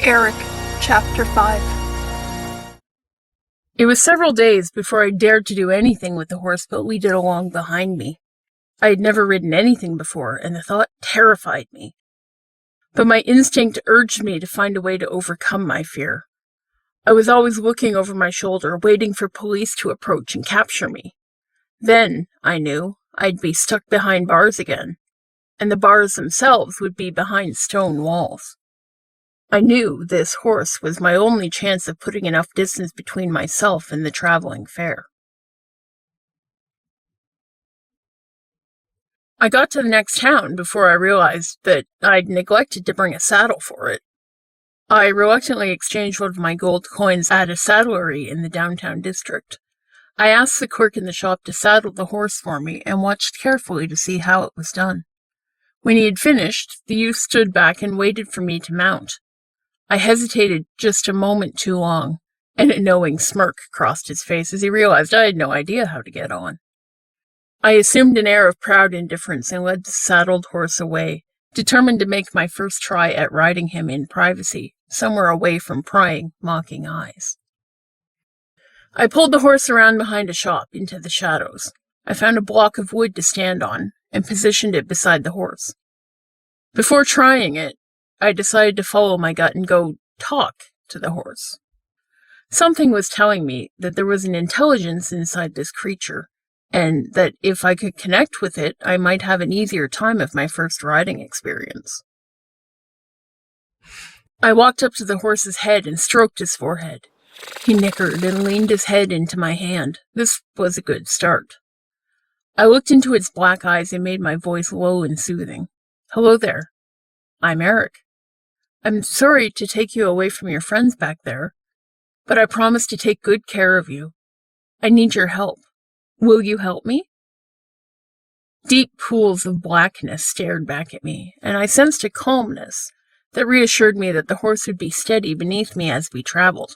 Erik, Chapter 5. It was several days before I dared to do anything with the horse but lead it along behind me. I had never ridden anything before, and the thought terrified me. But my instinct urged me to find a way to overcome my fear. I was always looking over my shoulder, waiting for police to approach and capture me. Then, I knew, I'd be stuck behind bars again, and the bars themselves would be behind stone walls. I knew this horse was my only chance of putting enough distance between myself and the traveling fair. I got to the next town before I realized that I'd neglected to bring a saddle for it. I reluctantly exchanged one of my gold coins at a saddlery in the downtown district. I asked the clerk in the shop to saddle the horse for me and watched carefully to see how it was done. When he had finished, the youth stood back and waited for me to mount. I hesitated just a moment too long, and a knowing smirk crossed his face as he realized I had no idea how to get on. I assumed an air of proud indifference and led the saddled horse away, determined to make my first try at riding him in privacy, somewhere away from prying, mocking eyes. I pulled the horse around behind a shop into the shadows. I found a block of wood to stand on and positioned it beside the horse. Before trying it, I decided to follow my gut and go talk to the horse. Something was telling me that there was an intelligence inside this creature, and that if I could connect with it, I might have an easier time of my first riding experience. I walked up to the horse's head and stroked his forehead. He nickered and leaned his head into my hand. This was a good start. I looked into its black eyes and made my voice low and soothing. "Hello there. I'm Erik. I'm sorry to take you away from your friends back there, but I promise to take good care of you. I need your help. Will you help me?" Deep pools of blackness stared back at me, and I sensed a calmness that reassured me that the horse would be steady beneath me as we traveled.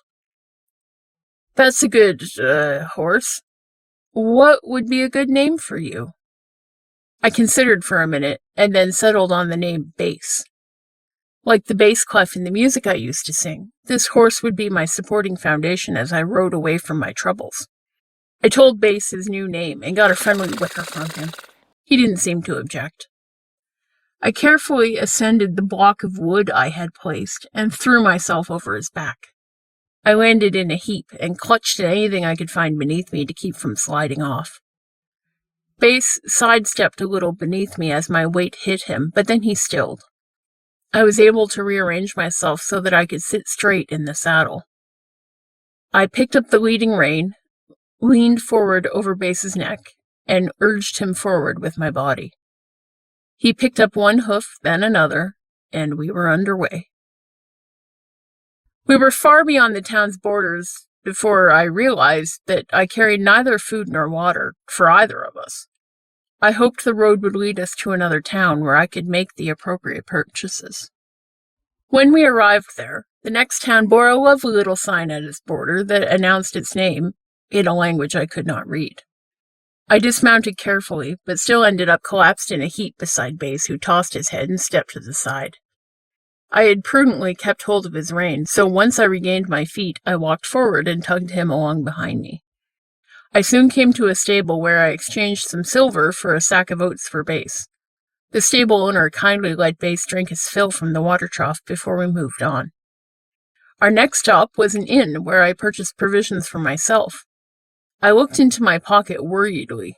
"That's a good, horse. What would be a good name for you?" I considered for a minute, and then settled on the name Bass. Like the bass clef in the music I used to sing, this horse would be my supporting foundation as I rode away from my troubles. I told Bass his new name and got a friendly whicker from him. He didn't seem to object. I carefully ascended the block of wood I had placed and threw myself over his back. I landed in a heap and clutched at anything I could find beneath me to keep from sliding off. Bass sidestepped a little beneath me as my weight hit him, but then he stilled. I was able to rearrange myself so that I could sit straight in the saddle. I picked up the leading rein, leaned forward over Bass's neck, and urged him forward with my body. He picked up one hoof, then another, and we were underway. We were far beyond the town's borders before I realized that I carried neither food nor water for either of us. I hoped the road would lead us to another town where I could make the appropriate purchases. When we arrived there, the next town bore a lovely little sign at its border that announced its name in a language I could not read. I dismounted carefully, but still ended up collapsed in a heap beside Bass, who tossed his head and stepped to the side. I had prudently kept hold of his rein, so once I regained my feet, I walked forward and tugged him along behind me. I soon came to a stable where I exchanged some silver for a sack of oats for Bass. The stable owner kindly let Bass drink his fill from the water trough before we moved on. Our next stop was an inn where I purchased provisions for myself. I looked into my pocket worriedly.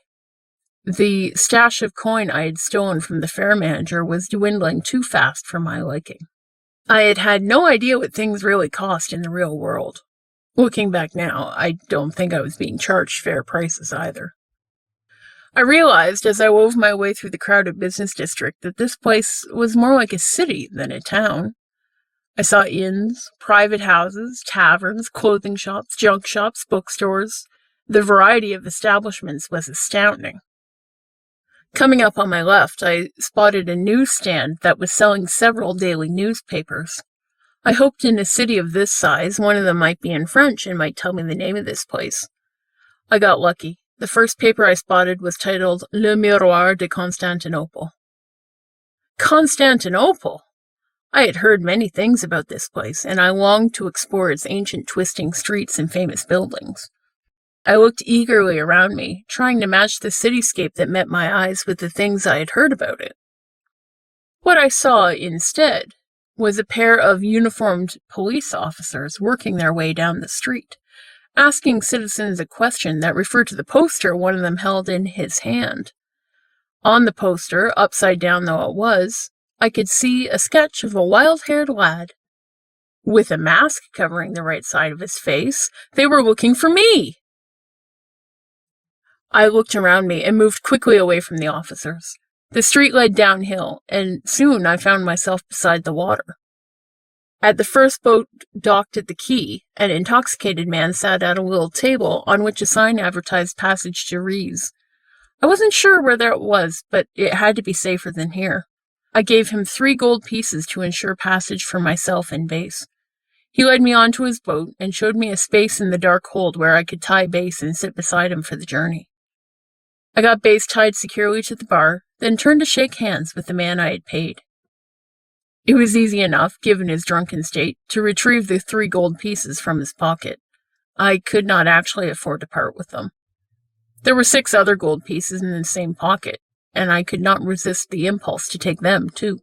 The stash of coin I had stolen from the fair manager was dwindling too fast for my liking. I had had no idea what things really cost in the real world. Looking back now, I don't think I was being charged fair prices either. I realized as I wove my way through the crowded business district that this place was more like a city than a town. I saw inns, private houses, taverns, clothing shops, junk shops, bookstores. The variety of establishments was astounding. Coming up on my left, I spotted a newsstand that was selling several daily newspapers. I hoped in a city of this size, one of them might be in French and might tell me the name of this place. I got lucky. The first paper I spotted was titled Le Miroir de Constantinople. Constantinople? I had heard many things about this place, and I longed to explore its ancient twisting streets and famous buildings. I looked eagerly around me, trying to match the cityscape that met my eyes with the things I had heard about it. What I saw instead was a pair of uniformed police officers working their way down the street, asking citizens a question that referred to the poster one of them held in his hand. On the poster, upside down though it was, I could see a sketch of a wild-haired lad. With a mask covering the right side of his face, they were looking for me! I looked around me and moved quickly away from the officers. The street led downhill, and soon I found myself beside the water. At the first boat docked at the quay, an intoxicated man sat at a little table on which a sign advertised passage to Rees. I wasn't sure where that was, but it had to be safer than here. I gave him 3 gold pieces to ensure passage for myself and Base. He led me onto his boat and showed me a space in the dark hold where I could tie Base and sit beside him for the journey. I got Base tied securely to the bar, then turned to shake hands with the man I had paid. It was easy enough, given his drunken state, to retrieve the 3 gold pieces from his pocket. I could not actually afford to part with them. There were 6 other gold pieces in the same pocket, and I could not resist the impulse to take them, too.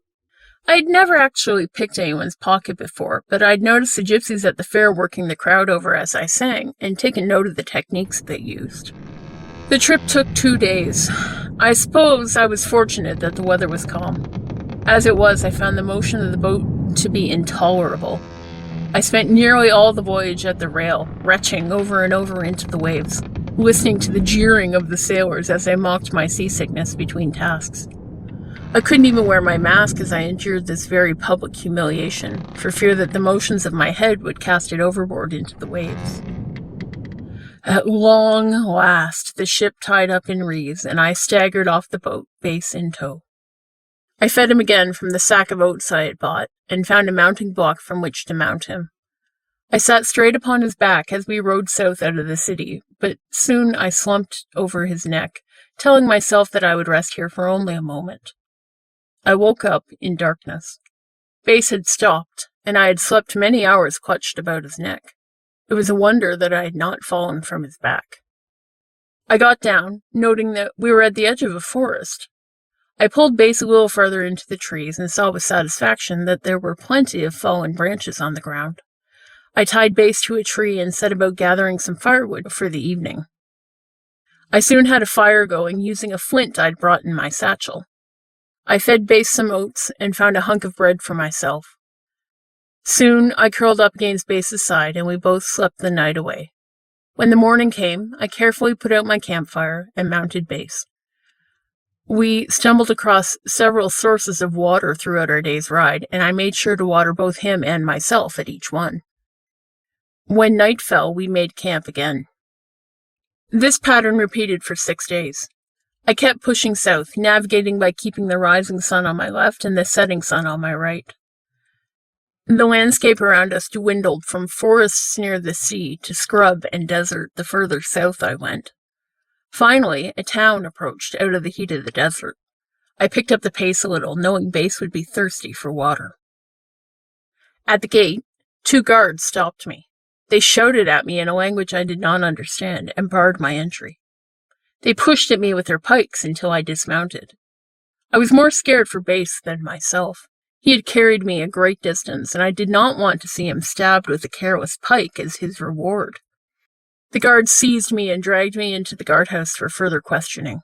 I had never actually picked anyone's pocket before, but I'd noticed the gypsies at the fair working the crowd over as I sang, and taken note of the techniques they used. The trip took 2 days. I suppose I was fortunate that the weather was calm. As it was, I found the motion of the boat to be intolerable. I spent nearly all the voyage at the rail, retching over and over into the waves, listening to the jeering of the sailors as I mocked my seasickness between tasks. I couldn't even wear my mask as I endured this very public humiliation, for fear that the motions of my head would cast it overboard into the waves. At long last, the ship tied up in Rees, and I staggered off the boat, Base in tow. I fed him again from the sack of oats I had bought, and found a mounting block from which to mount him. I sat straight upon his back as we rode south out of the city, but soon I slumped over his neck, telling myself that I would rest here for only a moment. I woke up in darkness. Base had stopped, and I had slept many hours clutched about his neck. It was a wonder that I had not fallen from his back. I got down, noting that we were at the edge of a forest. I pulled Base a little further into the trees and saw with satisfaction that there were plenty of fallen branches on the ground. I tied Base to a tree and set about gathering some firewood for the evening. I soon had a fire going using a flint I'd brought in my satchel. I fed Base some oats and found a hunk of bread for myself. Soon I curled up against Base's side and we both slept the night away. When the morning came, I carefully put out my campfire and mounted Base. We stumbled across several sources of water throughout our day's ride, and I made sure to water both him and myself at each one. When night fell, we made camp again. This pattern repeated for 6 days. I kept pushing south, navigating by keeping the rising sun on my left and the setting sun on my right. The landscape around us dwindled from forests near the sea to scrub and desert the further south I went. Finally, a town approached out of the heat of the desert. I picked up the pace a little, knowing Base would be thirsty for water. At the gate, 2 guards stopped me. They shouted at me in a language I did not understand and barred my entry. They pushed at me with their pikes until I dismounted. I was more scared for Base than myself. He had carried me a great distance, and I did not want to see him stabbed with a careless pike as his reward. The guards seized me and dragged me into the guardhouse for further questioning.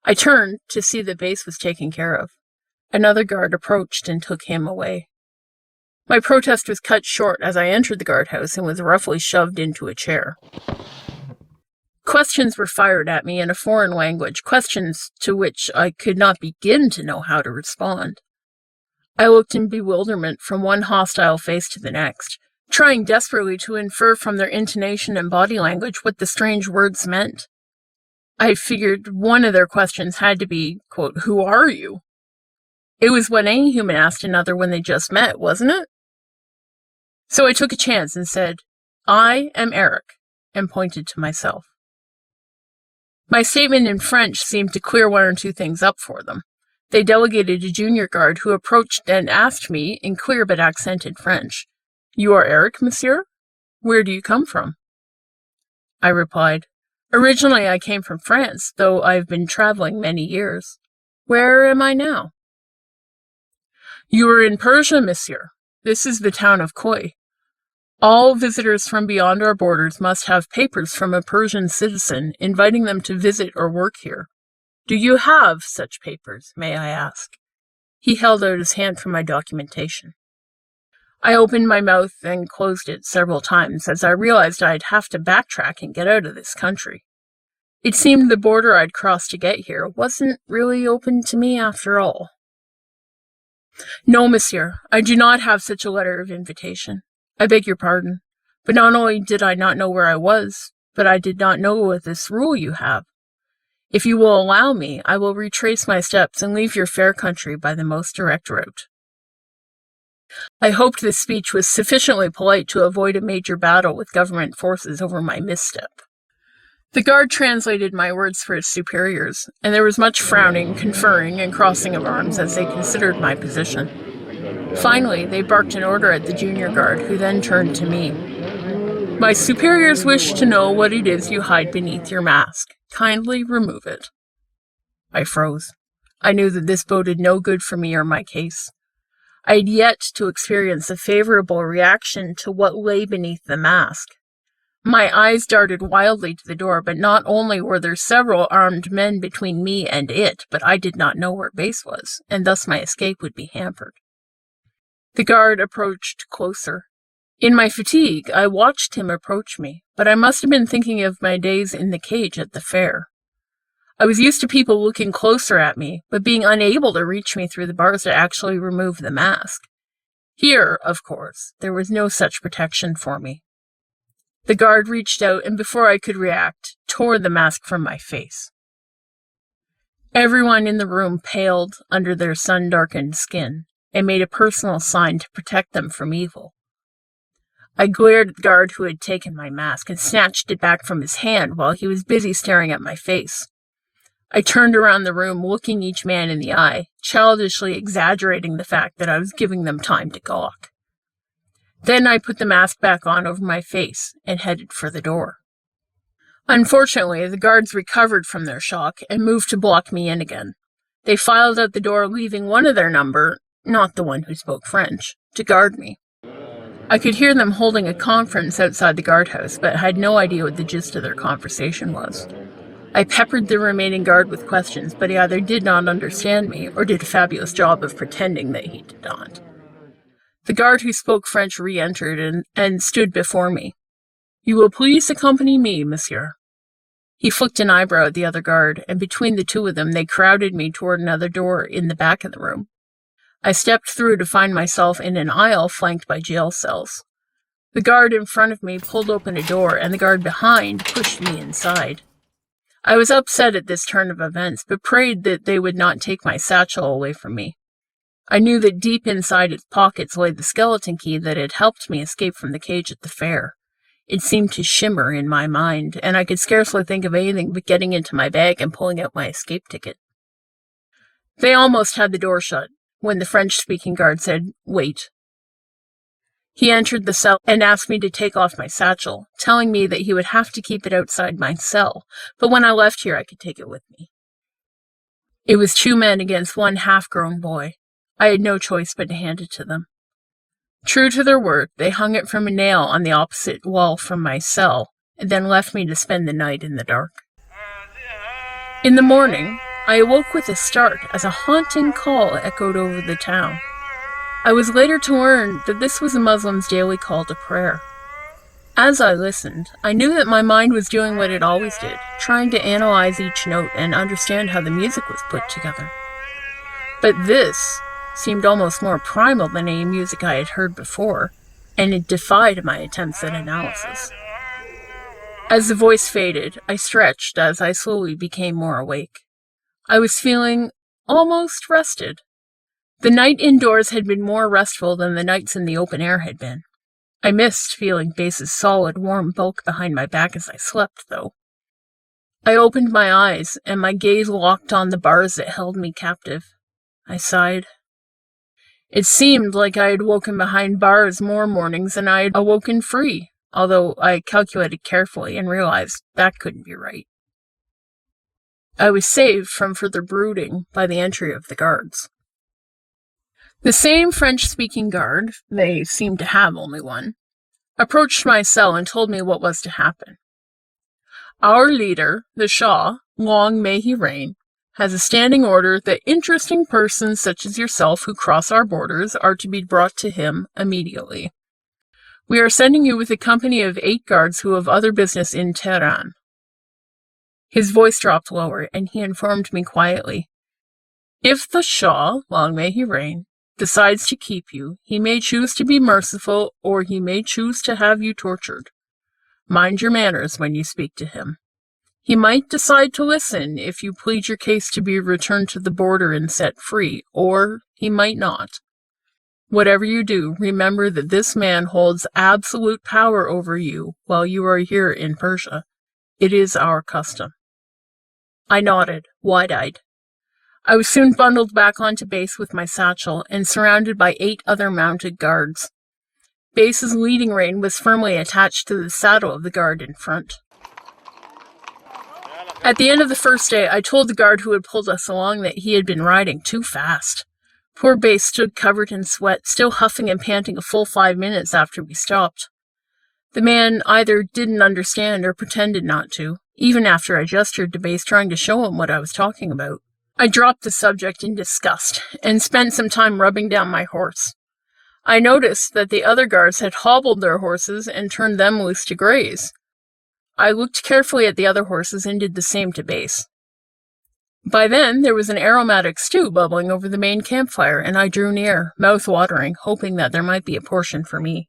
I turned to see that Base was taken care of. Another guard approached and took him away. My protest was cut short as I entered the guardhouse and was roughly shoved into a chair. Questions were fired at me in a foreign language, questions to which I could not begin to know how to respond. I looked in bewilderment from one hostile face to the next, trying desperately to infer from their intonation and body language what the strange words meant. I figured one of their questions had to be, quote, "Who are you?" It was what any human asked another when they just met, wasn't it? So I took a chance and said, "I am Erik," and pointed to myself. My statement in French seemed to clear 1 or 2 things up for them. They delegated a junior guard who approached and asked me, in clear but accented French, "You are Erik, monsieur? Where do you come from?" I replied, "Originally I came from France, though I've been traveling many years. Where am I now?" "You are in Persia, monsieur. This is the town of Koi. All visitors from beyond our borders must have papers from a Persian citizen inviting them to visit or work here. Do you have such papers, may I ask?" He held out his hand for my documentation. I opened my mouth and closed it several times as I realized I'd have to backtrack and get out of this country. It seemed the border I'd crossed to get here wasn't really open to me after all. "No, monsieur, I do not have such a letter of invitation. I beg your pardon, but not only did I not know where I was, but I did not know of this rule you have. If you will allow me, I will retrace my steps and leave your fair country by the most direct route." I hoped this speech was sufficiently polite to avoid a major battle with government forces over my misstep. The guard translated my words for his superiors, and there was much frowning, conferring, and crossing of arms as they considered my position. Finally, they barked an order at the junior guard, who then turned to me. "My superiors wish to know what it is you hide beneath your mask. Kindly remove it." I froze. I knew that this boded no good for me or my case. I had yet to experience a favorable reaction to what lay beneath the mask. My eyes darted wildly to the door, but not only were there several armed men between me and it, but I did not know where base was, and thus my escape would be hampered. The guard approached closer. In my fatigue, I watched him approach me, but I must have been thinking of my days in the cage at the fair. I was used to people looking closer at me, but being unable to reach me through the bars to actually remove the mask. Here, of course, there was no such protection for me. The guard reached out, and before I could react, tore the mask from my face. Everyone in the room paled under their sun-darkened skin, and made a personal sign to protect them from evil. I glared at the guard who had taken my mask and snatched it back from his hand while he was busy staring at my face. I turned around the room, looking each man in the eye, childishly exaggerating the fact that I was giving them time to gawk. Then I put the mask back on over my face and headed for the door. Unfortunately, the guards recovered from their shock and moved to block me in again. They filed out the door, leaving one of their number, not the one who spoke French, to guard me. I could hear them holding a conference outside the guardhouse, but had no idea what the gist of their conversation was. I peppered the remaining guard with questions, but he either did not understand me or did a fabulous job of pretending that he did not. The guard who spoke French re-entered and stood before me. "You will please accompany me, monsieur." He flicked an eyebrow at the other guard, and between the two of them they crowded me toward another door in the back of the room. I stepped through to find myself in an aisle flanked by jail cells. The guard in front of me pulled open a door, and the guard behind pushed me inside. I was upset at this turn of events, but prayed that they would not take my satchel away from me. I knew that deep inside its pockets lay the skeleton key that had helped me escape from the cage at the fair. It seemed to shimmer in my mind, and I could scarcely think of anything but getting into my bag and pulling out my escape ticket. They almost had the door shut when the French-speaking guard said, "Wait." He entered the cell and asked me to take off my satchel, telling me that he would have to keep it outside my cell, but when I left here I could take it with me. It was 2 men against 1 half-grown boy. I had no choice but to hand it to them. True to their word, they hung it from a nail on the opposite wall from my cell, and then left me to spend the night in the dark. In the morning, I awoke with a start as a haunting call echoed over the town. I was later to learn that this was a Muslim's daily call to prayer. As I listened, I knew that my mind was doing what it always did, trying to analyze each note and understand how the music was put together. But this seemed almost more primal than any music I had heard before, and it defied my attempts at analysis. As the voice faded, I stretched as I slowly became more awake. I was feeling almost rested. The night indoors had been more restful than the nights in the open air had been. I missed feeling base's solid, warm bulk behind my back as I slept, though. I opened my eyes, and my gaze locked on the bars that held me captive. I sighed. It seemed like I had woken behind bars more mornings than I had awoken free, although I calculated carefully and realized that couldn't be right. I was saved from further brooding by the entry of the guards. The same French-speaking guard, they seemed to have only one, approached my cell and told me what was to happen. Our leader, the Shah, long may he reign, has a standing order that interesting persons such as yourself who cross our borders are to be brought to him immediately. We are sending you with a company of 8 guards who have other business in Tehran. His voice dropped lower, and he informed me quietly, if the Shah, long may he reign, decides to keep you, he may choose to be merciful, or he may choose to have you tortured. Mind your manners when you speak to him. He might decide to listen if you plead your case to be returned to the border and set free, or he might not. Whatever you do, remember that this man holds absolute power over you while you are here in Persia. It is our custom. I nodded, wide-eyed. I was soon bundled back onto base with my satchel and surrounded by 8 other mounted guards. Base's leading rein was firmly attached to the saddle of the guard in front. At the end of the first day, I told the guard who had pulled us along that he had been riding too fast. Poor Base stood covered in sweat, still huffing and panting a full 5 minutes after we stopped. The man either didn't understand or pretended not to, even after I gestured to Base trying to show him what I was talking about. I dropped the subject in disgust and spent some time rubbing down my horse. I noticed that the other guards had hobbled their horses and turned them loose to graze. I looked carefully at the other horses and did the same to Base. By then, there was an aromatic stew bubbling over the main campfire, and I drew near, mouth-watering, hoping that there might be a portion for me.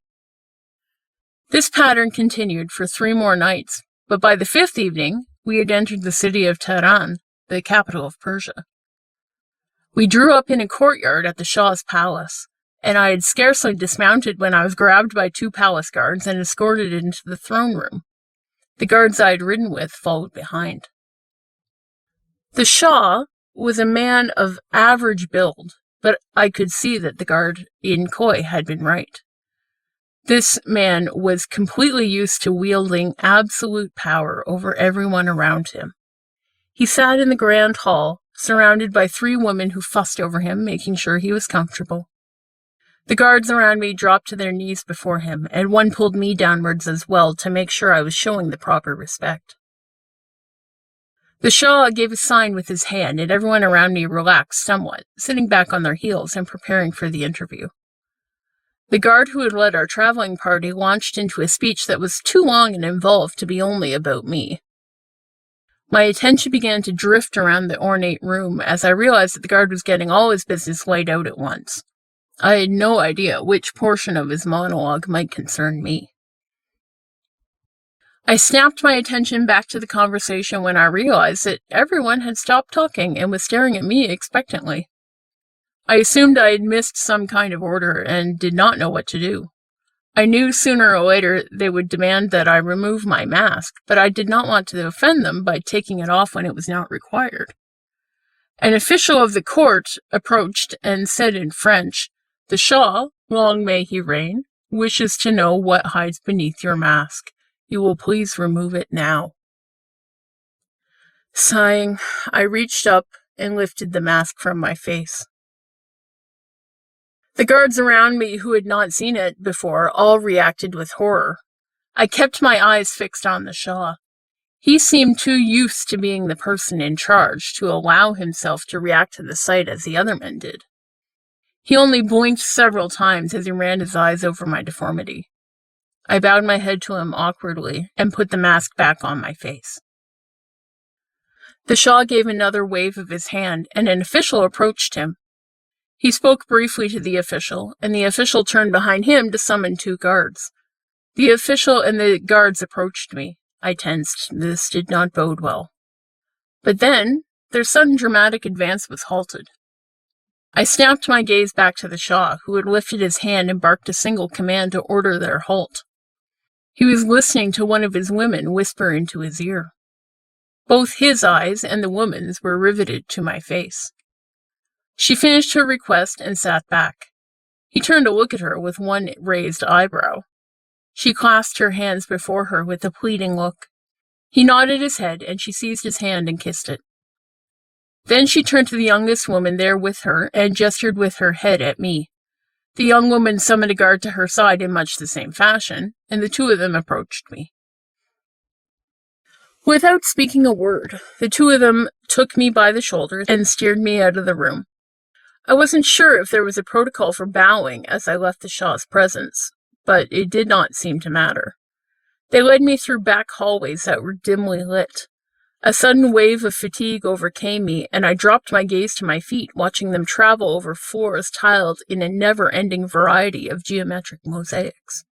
This pattern continued for 3 more nights, but by the 5th evening, we had entered the city of Tehran, the capital of Persia. We drew up in a courtyard at the Shah's palace, and I had scarcely dismounted when I was grabbed by 2 palace guards and escorted into the throne room. The guards I had ridden with followed behind. The Shah was a man of average build, but I could see that the guard in Khoi had been right. This man was completely used to wielding absolute power over everyone around him. He sat in the grand hall, surrounded by 3 women who fussed over him, making sure he was comfortable. The guards around me dropped to their knees before him, and one pulled me downwards as well to make sure I was showing the proper respect. The Shah gave a sign with his hand, and everyone around me relaxed somewhat, sitting back on their heels and preparing for the interview. The guard who had led our traveling party launched into a speech that was too long and involved to be only about me. My attention began to drift around the ornate room as I realized that the guard was getting all his business laid out at once. I had no idea which portion of his monologue might concern me. I snapped my attention back to the conversation when I realized that everyone had stopped talking and was staring at me expectantly. I assumed I had missed some kind of order and did not know what to do. I knew sooner or later they would demand that I remove my mask, but I did not want to offend them by taking it off when it was not required. An official of the court approached and said in French, "The Shah, long may he reign, wishes to know what hides beneath your mask. You will please remove it now." Sighing, I reached up and lifted the mask from my face. The guards around me who had not seen it before all reacted with horror. I kept my eyes fixed on the Shah. He seemed too used to being the person in charge to allow himself to react to the sight as the other men did. He only blinked several times as he ran his eyes over my deformity. I bowed my head to him awkwardly and put the mask back on my face. The Shah gave another wave of his hand, and an official approached him. He spoke briefly to the official, and the official turned behind him to summon 2 guards. The official and the guards approached me. I tensed. This did not bode well. But then, their sudden dramatic advance was halted. I snapped my gaze back to the Shah, who had lifted his hand and barked a single command to order their halt. He was listening to one of his women whisper into his ear. Both his eyes and the woman's were riveted to my face. She finished her request and sat back. He turned to look at her with one raised eyebrow. She clasped her hands before her with a pleading look. He nodded his head, and she seized his hand and kissed it. Then she turned to the youngest woman there with her and gestured with her head at me. The young woman summoned a guard to her side in much the same fashion, and the two of them approached me. Without speaking a word, the two of them took me by the shoulders and steered me out of the room. I wasn't sure if there was a protocol for bowing as I left the Shah's presence, but it did not seem to matter. They led me through back hallways that were dimly lit. A sudden wave of fatigue overcame me, and I dropped my gaze to my feet, watching them travel over floors tiled in a never-ending variety of geometric mosaics.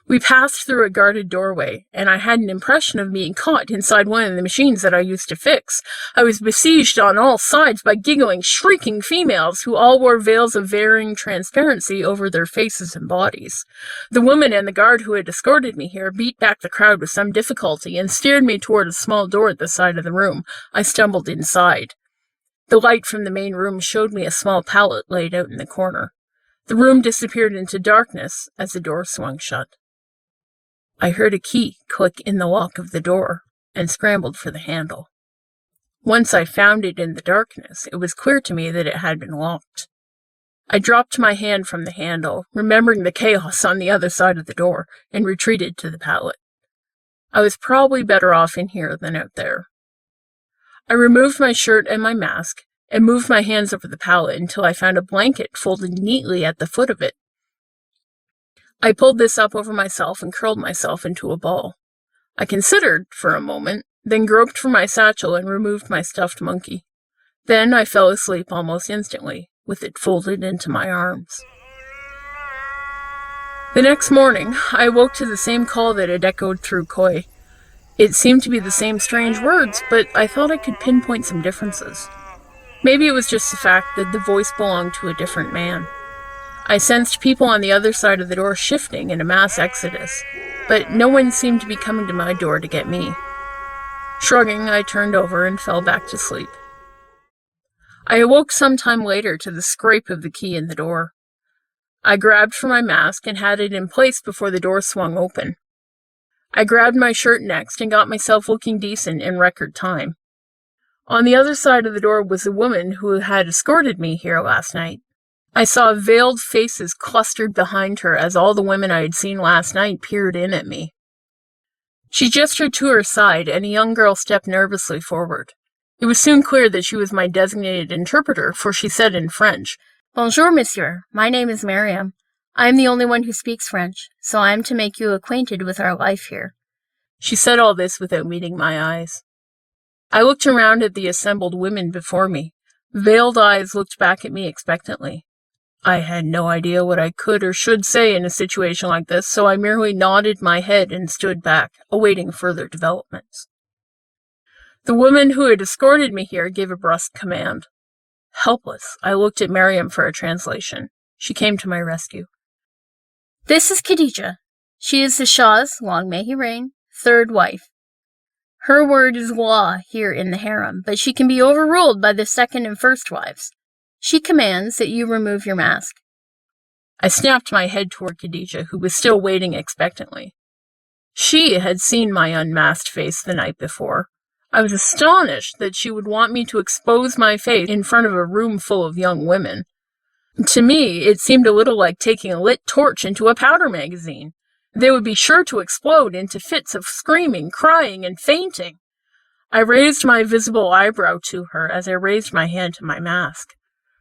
We passed through a guarded doorway, and I had an impression of being caught inside one of the machines that I used to fix. I was besieged on all sides by giggling, shrieking females who all wore veils of varying transparency over their faces and bodies. The woman and the guard who had escorted me here beat back the crowd with some difficulty and steered me toward a small door at the side of the room. I stumbled inside. The light from the main room showed me a small pallet laid out in the corner. The room disappeared into darkness as the door swung shut. I heard a key click in the lock of the door and scrambled for the handle. Once I found it in the darkness, it was clear to me that it had been locked. I dropped my hand from the handle, remembering the chaos on the other side of the door, and retreated to the pallet. I was probably better off in here than out there. I removed my shirt and my mask, and moved my hands over the pallet until I found a blanket folded neatly at the foot of it. I pulled this up over myself and curled myself into a ball. I considered for a moment, then groped for my satchel and removed my stuffed monkey. Then I fell asleep almost instantly, with it folded into my arms. The next morning, I awoke to the same call that had echoed through Khoi. It seemed to be the same strange words, but I thought I could pinpoint some differences. Maybe it was just the fact that the voice belonged to a different man. I sensed people on the other side of the door shifting in a mass exodus, but no one seemed to be coming to my door to get me. Shrugging, I turned over and fell back to sleep. I awoke some time later to the scrape of the key in the door. I grabbed for my mask and had it in place before the door swung open. I grabbed my shirt next and got myself looking decent in record time. On the other side of the door was a woman who had escorted me here last night. I saw veiled faces clustered behind her as all the women I had seen last night peered in at me. She gestured to her side, and a young girl stepped nervously forward. It was soon clear that she was my designated interpreter, for she said in French, "Bonjour, monsieur. My name is Miriam. I am the only one who speaks French, so I am to make you acquainted with our life here." She said all this without meeting my eyes. I looked around at the assembled women before me. Veiled eyes looked back at me expectantly. I had no idea what I could or should say in a situation like this, so I merely nodded my head and stood back, awaiting further developments. The woman who had escorted me here gave a brusque command. Helpless, I looked at Miriam for a translation. She came to my rescue. "This is Khadija. She is the Shah's, long may he reign, third wife. Her word is law here in the harem, but she can be overruled by the second and first wives. She commands that you remove your mask." I snapped my head toward Khadija, who was still waiting expectantly. She had seen my unmasked face the night before. I was astonished that she would want me to expose my face in front of a room full of young women. To me, it seemed a little like taking a lit torch into a powder magazine. They would be sure to explode into fits of screaming, crying, and fainting. I raised my visible eyebrow to her as I raised my hand to my mask.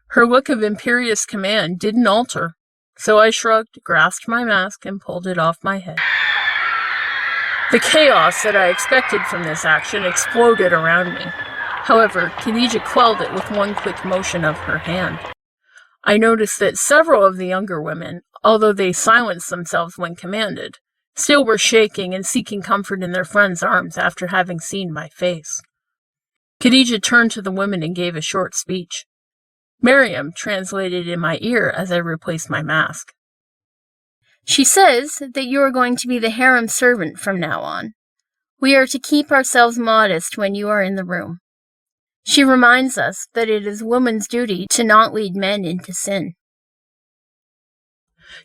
Her look of imperious command didn't alter, so I shrugged, grasped my mask, and pulled it off my head. The chaos that I expected from this action exploded around me. However, Khadija quelled it with one quick motion of her hand. I noticed that several of the younger women, although they silenced themselves when commanded, still were shaking and seeking comfort in their friends' arms after having seen my face. Khadija turned to the women and gave a short speech. Miriam translated in my ear as I replaced my mask. "She says that you are going to be the harem servant from now on. We are to keep ourselves modest when you are in the room. She reminds us that it is woman's duty to not lead men into sin.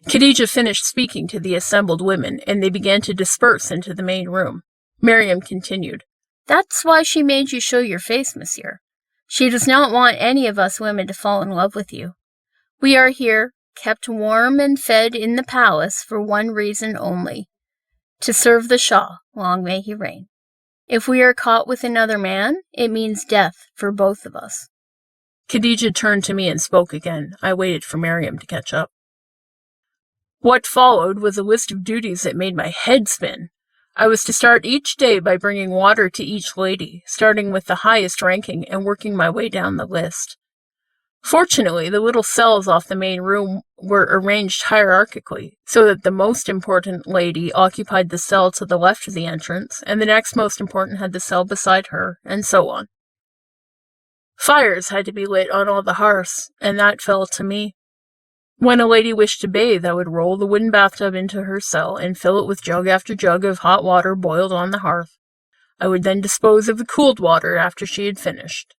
Khadija finished speaking to the assembled women, and they began to disperse into the main room. Miriam continued. That's why she made you show your face, monsieur. She does not want any of us women to fall in love with you. We are here, kept warm and fed in the palace for one reason only, to serve the Shah, long may he reign. If we are caught with another man, it means death for both of us. Khadija turned to me and spoke again. I waited for Miriam to catch up. What followed was a list of duties that made my head spin. I was to start each day by bringing water to each lady, starting with the highest ranking and working my way down the list. Fortunately, the little cells off the main room were arranged hierarchically, so that the most important lady occupied the cell to the left of the entrance, and the next most important had the cell beside her, and so on. Fires had to be lit on all the hearths, and that fell to me. When a lady wished to bathe, I would roll the wooden bathtub into her cell and fill it with jug after jug of hot water boiled on the hearth. I would then dispose of the cooled water after she had finished.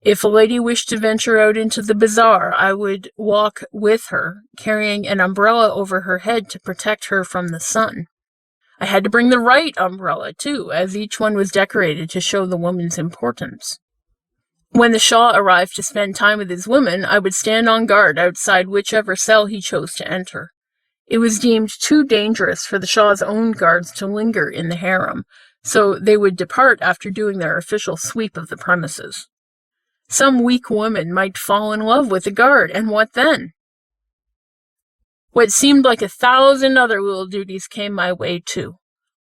If a lady wished to venture out into the bazaar, I would walk with her, carrying an umbrella over her head to protect her from the sun. I had to bring the right umbrella, too, as each one was decorated to show the woman's importance. When the Shah arrived to spend time with his women, I would stand on guard outside whichever cell he chose to enter. It was deemed too dangerous for the Shah's own guards to linger in the harem, so they would depart after doing their official sweep of the premises. Some weak woman might fall in love with a guard, and what then? What seemed like 1,000 other little duties came my way, too.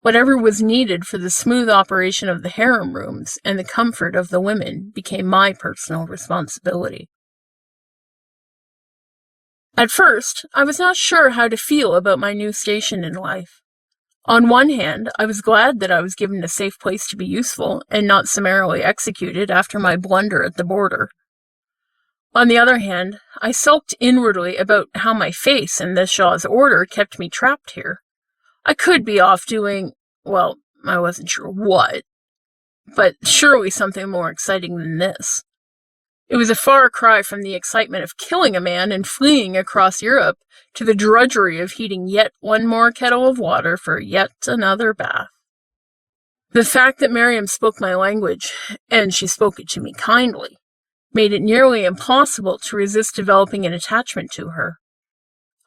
Whatever was needed for the smooth operation of the harem rooms and the comfort of the women became my personal responsibility. At first, I was not sure how to feel about my new station in life. On one hand, I was glad that I was given a safe place to be useful and not summarily executed after my blunder at the border. On the other hand, I sulked inwardly about how my face and the Shah's order kept me trapped here. I could be off doing, well, I wasn't sure what, but surely something more exciting than this. It was a far cry from the excitement of killing a man and fleeing across Europe to the drudgery of heating yet one more kettle of water for yet another bath. The fact that Miriam spoke my language, and she spoke it to me kindly, made it nearly impossible to resist developing an attachment to her.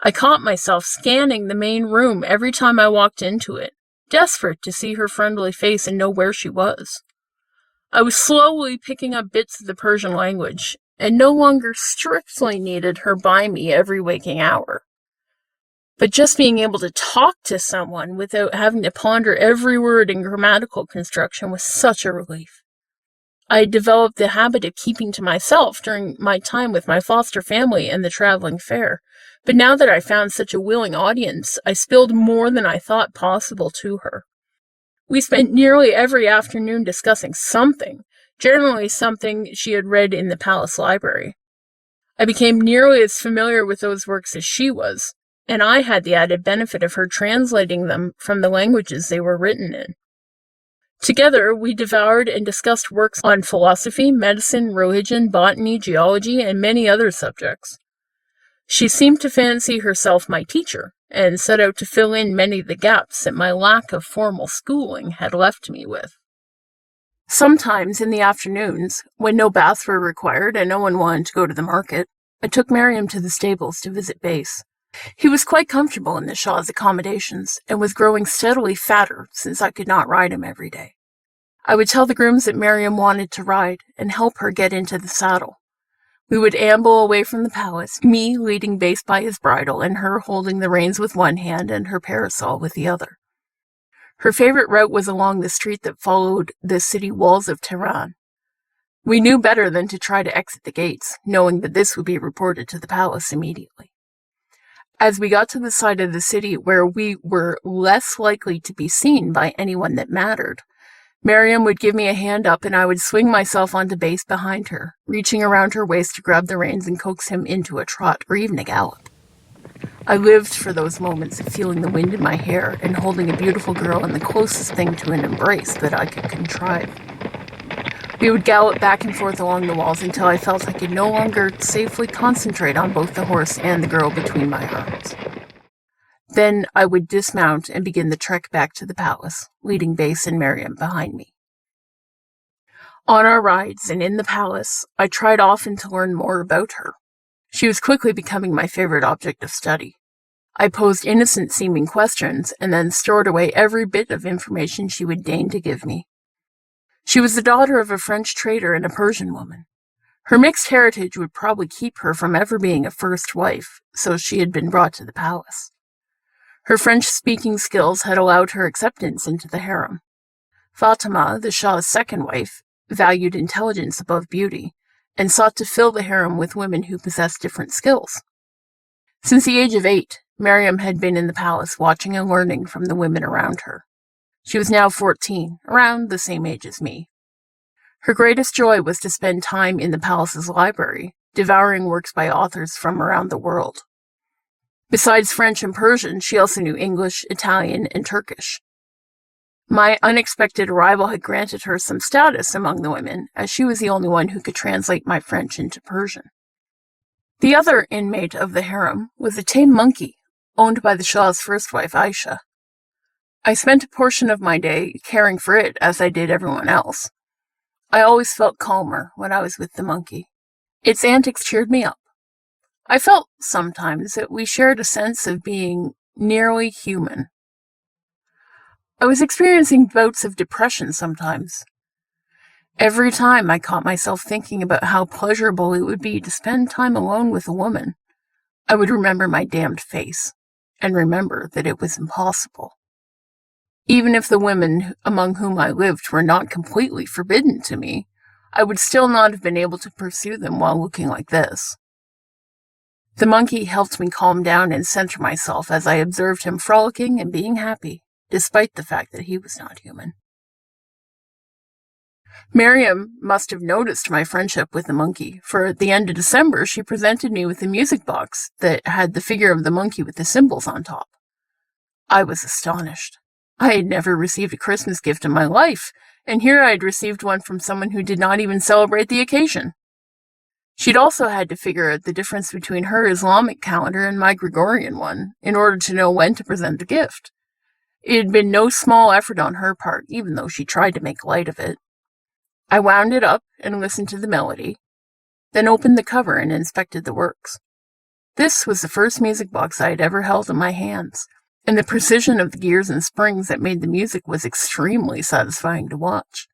I caught myself scanning the main room every time I walked into it, desperate to see her friendly face and know where she was. I was slowly picking up bits of the Persian language, and no longer strictly needed her by me every waking hour. But just being able to talk to someone without having to ponder every word in grammatical construction was such a relief. I had developed the habit of keeping to myself during my time with my foster family and the traveling fair, but now that I found such a willing audience, I spilled more than I thought possible to her. We spent nearly every afternoon discussing something, generally something she had read in the palace library. I became nearly as familiar with those works as she was, and I had the added benefit of her translating them from the languages they were written in. Together, we devoured and discussed works on philosophy, medicine, religion, botany, geology, and many other subjects. She seemed to fancy herself my teacher, and set out to fill in many of the gaps that my lack of formal schooling had left me with. Sometimes in the afternoons, when no baths were required and no one wanted to go to the market, I took Miriam to the stables to visit Base. He was quite comfortable in the Shah's accommodations, and was growing steadily fatter since I could not ride him every day. I would tell the grooms that Miriam wanted to ride, and help her get into the saddle. We would amble away from the palace, me leading Base by his bridle, and her holding the reins with one hand and her parasol with the other. Her favorite route was along the street that followed the city walls of Tehran. We knew better than to try to exit the gates, knowing that this would be reported to the palace immediately. As we got to the side of the city where we were less likely to be seen by anyone that mattered, Miriam would give me a hand up and I would swing myself onto Base behind her, reaching around her waist to grab the reins and coax him into a trot or even a gallop. I lived for those moments of feeling the wind in my hair and holding a beautiful girl in the closest thing to an embrace that I could contrive. We would gallop back and forth along the walls until I felt I could no longer safely concentrate on both the horse and the girl between my arms. Then I would dismount and begin the trek back to the palace, leading Base and Miriam behind me. On our rides and in the palace, I tried often to learn more about her. She was quickly becoming my favorite object of study. I posed innocent-seeming questions and then stored away every bit of information she would deign to give me. She was the daughter of a French trader and a Persian woman. Her mixed heritage would probably keep her from ever being a first wife, so she had been brought to the palace. Her French-speaking skills had allowed her acceptance into the harem. Fatima, the Shah's second wife, valued intelligence above beauty, and sought to fill the harem with women who possessed different skills. Since the age of 8, Miriam had been in the palace watching and learning from the women around her. She was now 14, around the same age as me. Her greatest joy was to spend time in the palace's library, devouring works by authors from around the world. Besides French and Persian, she also knew English, Italian, and Turkish. My unexpected arrival had granted her some status among the women, as she was the only one who could translate my French into Persian. The other inmate of the harem was a tame monkey, owned by the Shah's first wife, Aisha. I spent a portion of my day caring for it as I did everyone else. I always felt calmer when I was with the monkey. Its antics cheered me up. I felt sometimes that we shared a sense of being nearly human. I was experiencing bouts of depression sometimes. Every time I caught myself thinking about how pleasurable it would be to spend time alone with a woman, I would remember my damned face and remember that it was impossible. Even if the women among whom I lived were not completely forbidden to me, I would still not have been able to pursue them while looking like this. The monkey helped me calm down and center myself as I observed him frolicking and being happy, despite the fact that he was not human. Miriam must have noticed my friendship with the monkey, for at the end of December she presented me with a music box that had the figure of the monkey with the symbols on top. I was astonished. I had never received a Christmas gift in my life, and here I had received one from someone who did not even celebrate the occasion. She'd also had to figure out the difference between her Islamic calendar and my Gregorian one, in order to know when to present the gift. It had been no small effort on her part, even though she tried to make light of it. I wound it up and listened to the melody, then opened the cover and inspected the works. This was the first music box I had ever held in my hands, and the precision of the gears and springs that made the music was extremely satisfying to watch.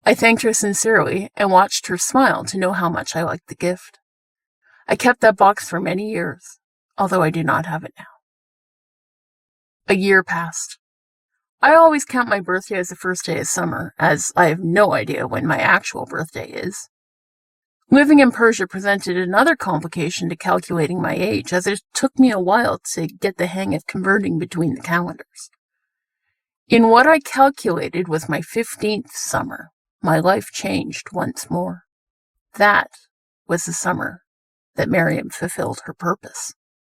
I thanked her sincerely and watched her smile to know how much I liked the gift. I kept that box for many years, although I do not have it now. A year passed. I always count my birthday as the first day of summer, as I have no idea when my actual birthday is. Living in Persia presented another complication to calculating my age, as it took me a while to get the hang of converting between the calendars. In what I calculated was my 15th summer, my life changed once more. That was the summer that Miriam fulfilled her purpose.